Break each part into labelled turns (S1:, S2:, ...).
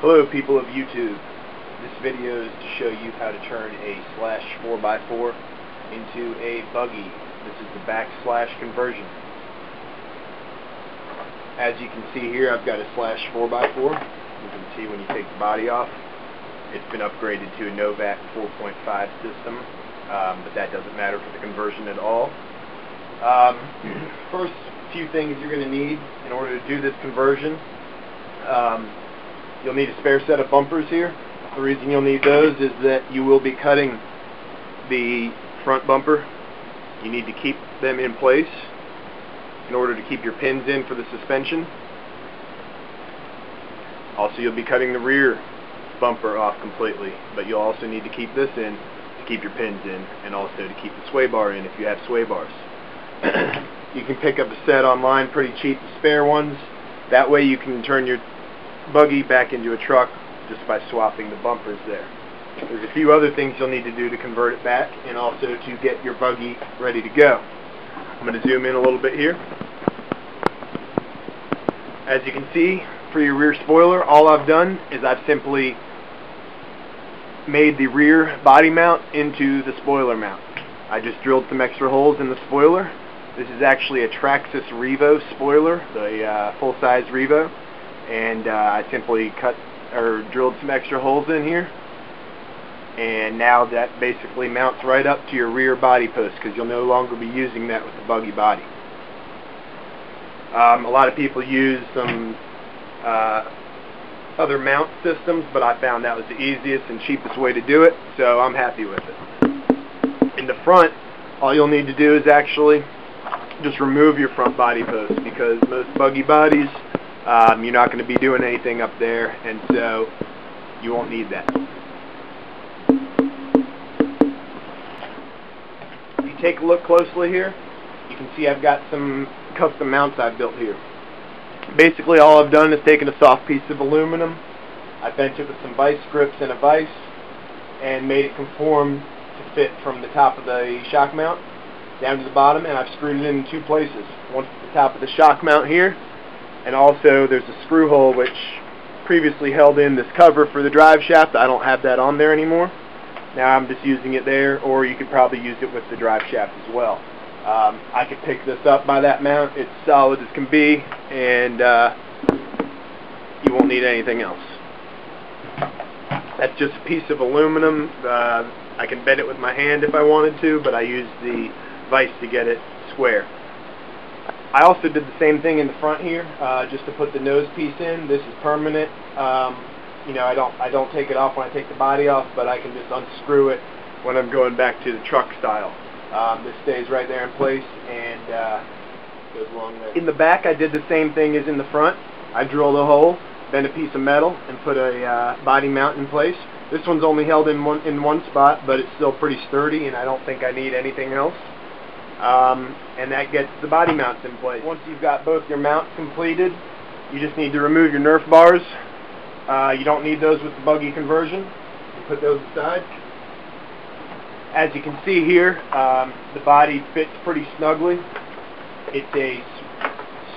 S1: Hello people of YouTube. This video is to show you how to turn a slash 4x4 into a buggy. This is the backslash conversion. As you can see here, I've got a slash 4x4. You can see when you take the body off, it's been upgraded to a Novak 4.5 system, but that doesn't matter for the conversion at all. First few things you're going to need in order to do this conversion. You'll need a spare set of bumpers here. The reason you'll need those is that you will be cutting the front bumper. You need to keep them in place in order to keep your pins in for the suspension. Also, you'll be cutting the rear bumper off completely, but you'll also need to keep this in to keep your pins in, and also to keep the sway bar in if you have sway bars. You can pick up a set online pretty cheap, spare ones. That way you can turn your buggy back into a truck just by swapping the bumpers there. There's a few other things you'll need to do to convert it back, and also to get your buggy ready to go. I'm going to zoom in a little bit here. As you can see, for your rear spoiler, all I've done is I've simply made the rear body mount into the spoiler mount. I just drilled some extra holes in the spoiler. This is actually a Traxxas Revo spoiler, the full-size Revo, and I simply drilled some extra holes in here, and now that basically mounts right up to your rear body post, because you'll no longer be using that with the buggy body. A lot of people use some other mount systems, but I found that was the easiest and cheapest way to do it, so I'm happy with it. In the front, all you'll need to do is actually just remove your front body post, because most buggy bodies, you're not going to be doing anything up there, and so you won't need that. If you take a look closely here, you can see I've got some custom mounts I've built here. Basically all I've done is taken a soft piece of aluminum, I bent it with some vice grips and a vise, and made it conform to fit from the top of the shock mount down to the bottom, and I've screwed it in two places. One at the top of the shock mount here, and also there's a screw hole which previously held in this cover for the drive shaft. I don't have that on there anymore. Now I'm just using it there, or you could probably use it with the drive shaft as well. I could pick this up by that mount. It's solid as can be, and you won't need anything else. That's just a piece of aluminum. I can bend it with my hand if I wanted to, but I used the vise to get it square. I also did the same thing in the front here, just to put the nose piece in. This is permanent. You know, I don't take it off when I take the body off, but I can just unscrew it when I'm going back to the truck style. This stays right there in place and goes along there. In the back, I did the same thing as in the front. I drilled a hole, bent a piece of metal, and put a body mount in place. This one's only held in one spot, but it's still pretty sturdy, and I don't think I need anything else. And that gets the body mounts in place. Once you've got both your mounts completed, you just need to remove your Nerf bars. You don't need those with the buggy conversion. You put those aside. As you can see here, the body fits pretty snugly. It's a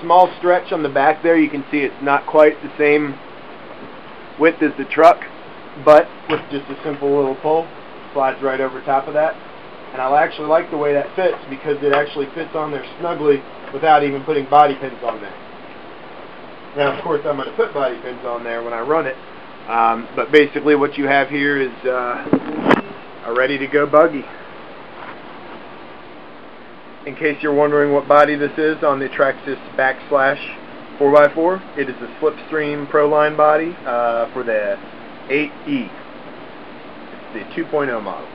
S1: small stretch on the back there. You can see it's not quite the same width as the truck, but with just a simple little pull, it slides right over top of that. And I actually like the way that fits, because it actually fits on there snugly without even putting body pins on there. Now, of course, I'm going to put body pins on there when I run it, but basically what you have here is a ready-to-go buggy. In case you're wondering what body this is on the Traxxas Backslash 4x4, it is a Slipstream Proline body for the 8E. It's the 2.0 model.